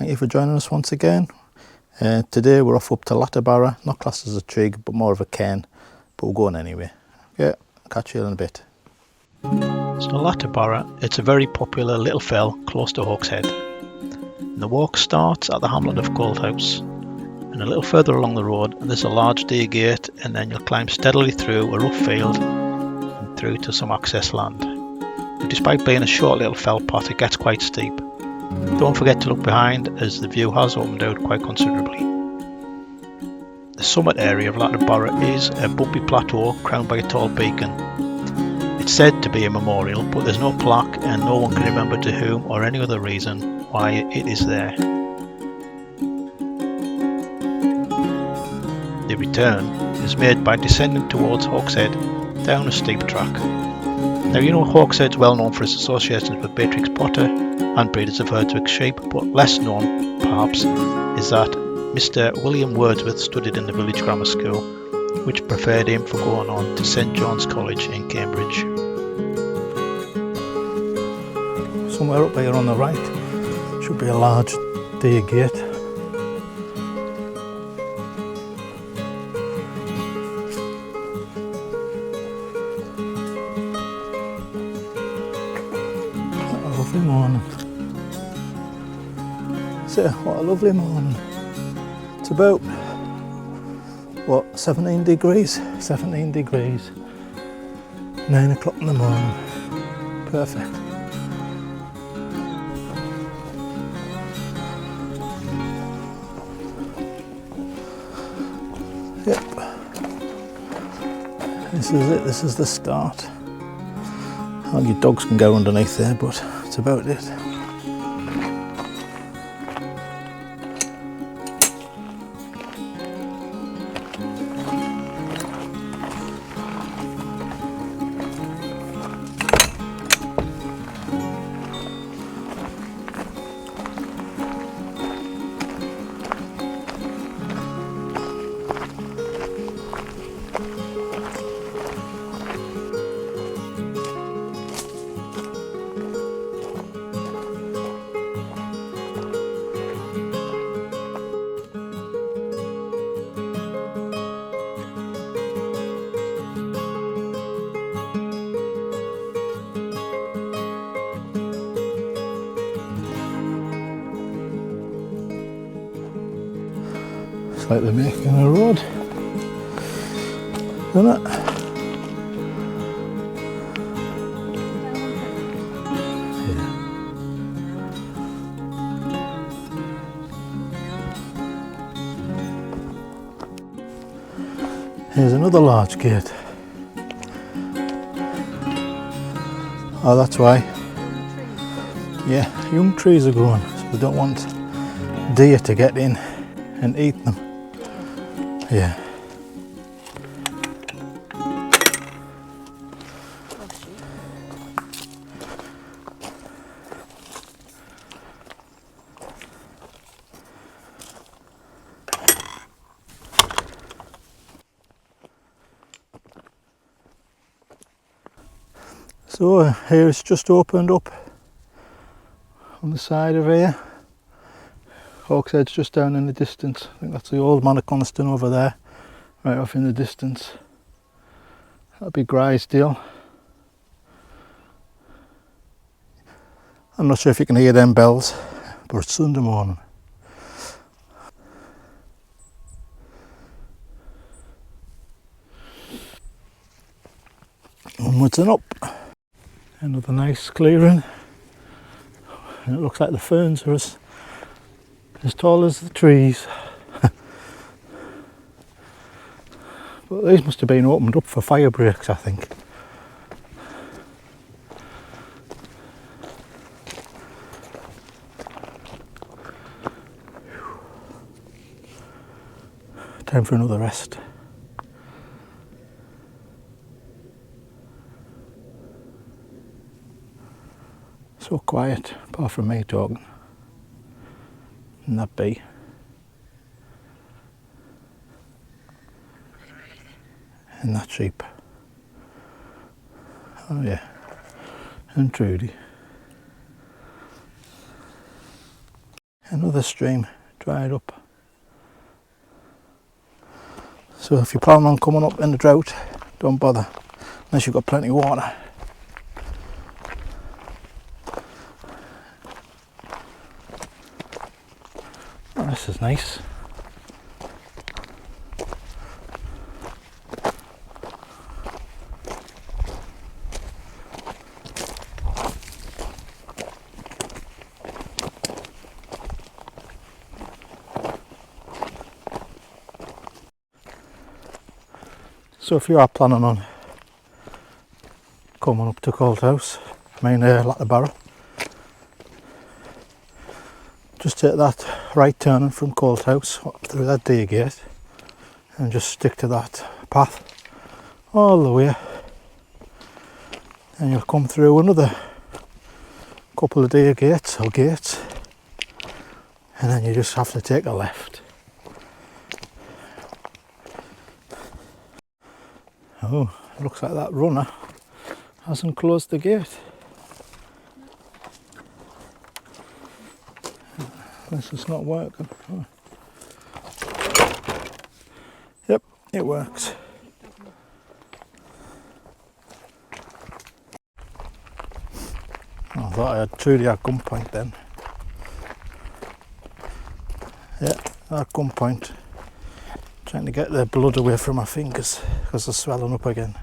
thank you for joining us once again. Today we're off up to Latterbarrow, not classed as a trig but more of a cairn, but we're going anyway. Yeah, catch you in a bit. So Latterbarrow, it's a very popular little fell close to Hawkshead. And the walk starts at the hamlet of Colthouse, and a little further along the road there's a large deer gate, and then you'll climb steadily through a rough field and through to some access land. And despite being a short little fell path, it gets quite steep. Don't forget to look behind, as the view has opened out quite considerably. The summit area of Latterbarrow is a bumpy plateau crowned by a tall beacon. It's said to be a memorial, but there's no plaque and no one can remember to whom or any other reason why it is there. The return is made by descending towards Hawkshead down a steep track. Now, you know, Hawkshead's well known for its associations with Beatrix Potter and breeders of Hertwig sheep, but less known, perhaps, is that Mr. William Wordsworth studied in the village grammar school, which preferred him for going on to St John's College in Cambridge. Somewhere up here on the right should be a large deer gate. What a lovely morning. So, what a lovely morning. It's about, what, 17 degrees? 17 degrees. 9 o'clock in the morning. Perfect. Yep. This is it, this is the start. Well, your dogs can go underneath there, but that's about it. Like they're making a road, isn't it? Yeah. Here's another large gate. Oh, that's why. Yeah, young trees are growing, so they don't want deer to get in and eat them. Yeah. So here it's just opened up on the side of here. Hawkshead's just down in the distance. I think that's the old Manor Coniston over there, right off in the distance. That'll be Grisdale. I'm not sure if you can hear them bells, but it's Sunday morning. Onwards and up. Another nice clearing. And it looks like the ferns are as tall as the trees. But these must have been opened up for fire breaks, I think. Time for another rest. So quiet, apart from me talking. And that bee. And that sheep. Oh yeah. And Trudy. Another stream dried up. So if you plan on coming up in the drought, don't bother unless you've got plenty of water. Oh, this is nice. So if you are planning on coming up to Colthouse, Latterbarrow, just take that right turning from Colthouse up through that day gate and just stick to that path all the way, and you'll come through another couple of day gates or gates, and then you just have to take a left. Oh, looks like that runner hasn't closed the gate. This is not working. Oh. Yep, it works. I thought I had truly at gunpoint then. Yeah, at gunpoint. Trying to get the blood away from my fingers because they're swelling up again.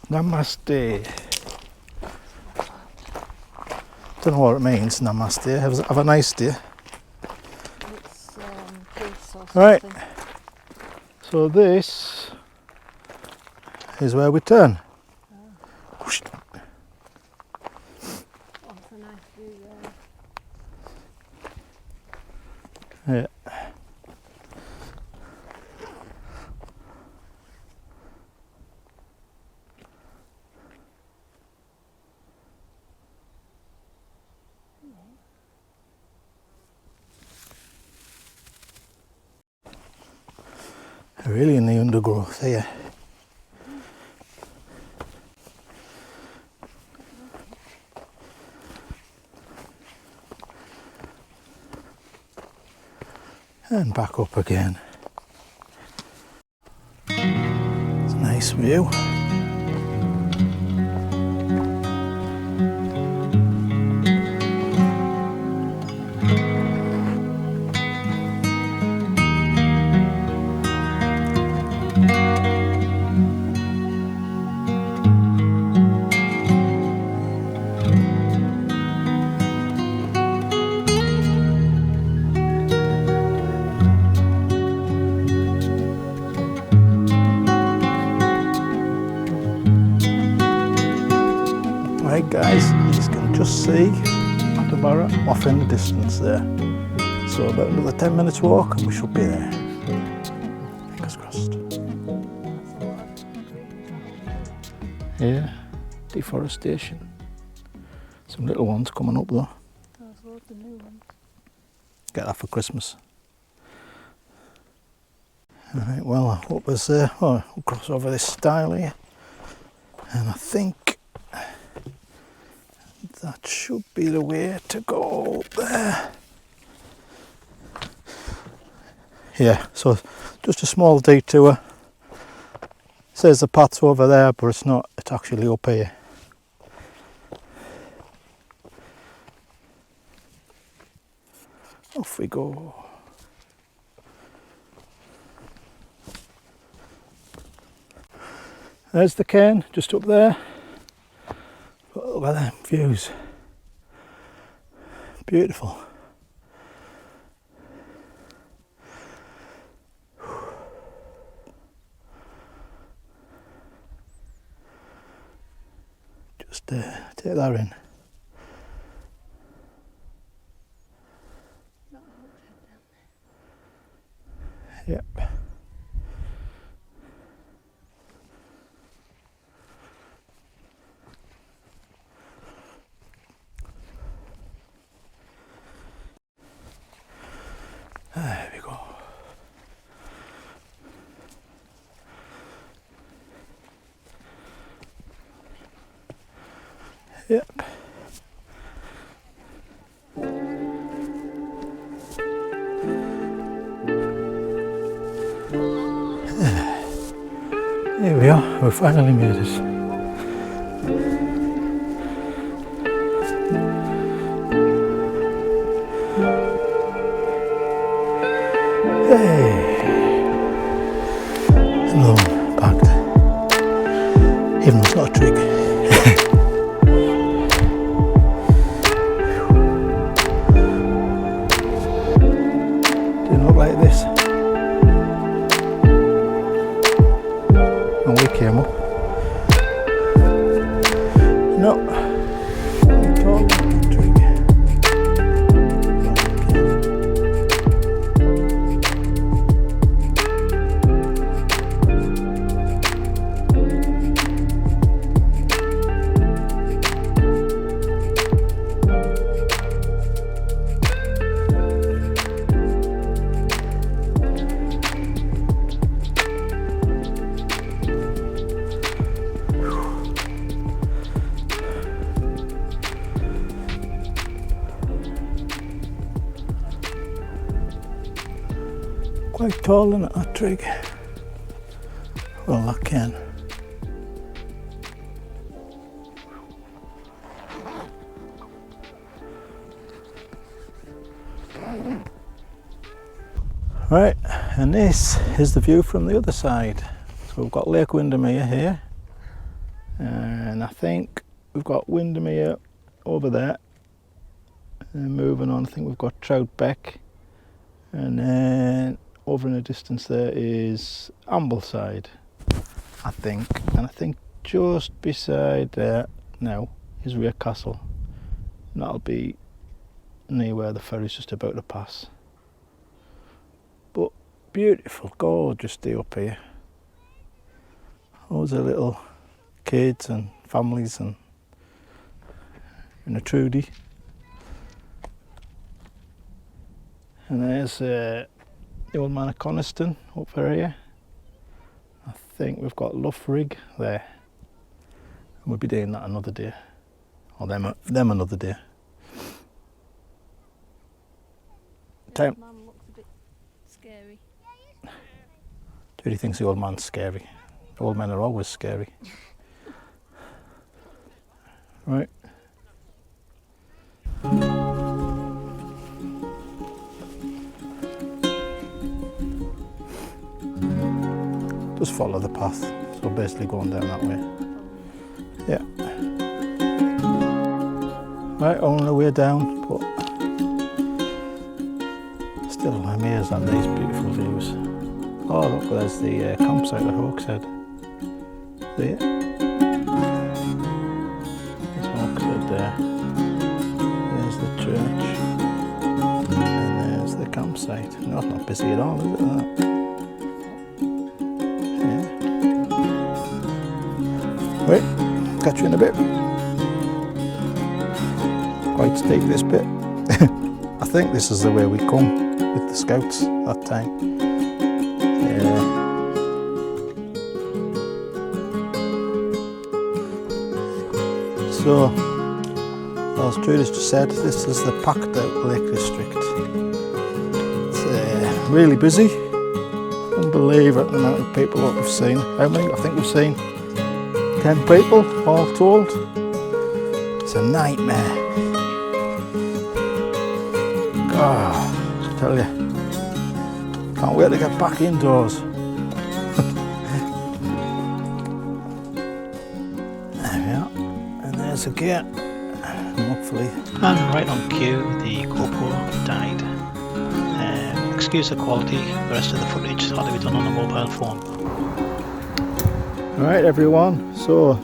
Namaste. Don't know what it means, namaste. Have a nice day. It's peace or something. Right. So this is where we turn. Oh, it's a nice view there. Yeah. Really in the undergrowth here. And back up again. It's a nice view. Right guys, you can just see Latterbarrow off in the distance there. So about another 10 minutes walk and we should be there. Fingers crossed. Yeah, deforestation. Some little ones coming up though. There's loads of new ones. Get that for Christmas. Alright, well I hope there's we'll cross over this stile here. And I think that should be the way to go there. Yeah, so just a small detour. Says the path's over there, but it's not, it's actually up here. Off we go. There's the cairn, just up there. But look at them views. Beautiful. Just take that in. Yep. There we go. Yep. Here we are, we finally made it. Hey! Another one packed. Even though it's not a trig. Didn't look like this. When we came up. No. We called it a trig. Quite tall, isn't it, that trig? Well, that can. Right, and this is the view from the other side. So we've got Lake Windermere here, and I think we've got Windermere over there. And moving on, I think we've got Troutbeck, and then over in the distance there is Ambleside, I think. And I think just beside there now is Rear Castle. And that'll be near where the ferry's just about to pass. But beautiful, gorgeous day up here. Loads of little kids and families and a Trudy. And there's the old man of Coniston up for here. I think we've got Loughrig there. And we'll be doing that another day. Or them another day. The old man looks a bit scary. Judy thinks the old man's scary. The old men are always scary. Right. Just follow the path, so basically going down that way. Yeah. Right, on the way down, but still amazed at these beautiful views. Oh look, there's the campsite at Hawkshead. See it? There's Hawkshead there. There's the church. And there's the campsite. No, it's not busy at all, is it? That? Wait, catch you in a bit. Quite steep this bit. I think this is the way we come with the scouts that time. So, as Judith just said, this is the packed out Lake District. It's really busy. Unbelievable the amount of people that we've seen. How many? I think we've seen 10 people, all told. It's a nightmare. God, I tell you, can't wait to get back indoors. There we are, and there's the gate, and hopefully. And right on cue, the GoPro died. Excuse the quality, the rest of the footage had to be done on a mobile phone. Alright everyone, so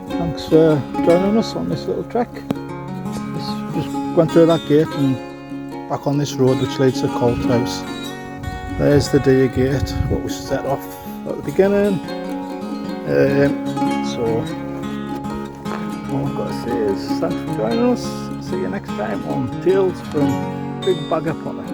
thanks for joining us on this little trek. Just went through that gate and back on this road which leads to Colthouse. There's the deer gate, what we set off at the beginning. So all I've got to say is thanks for joining us. See you next time on Tales from TrigBagger Potter.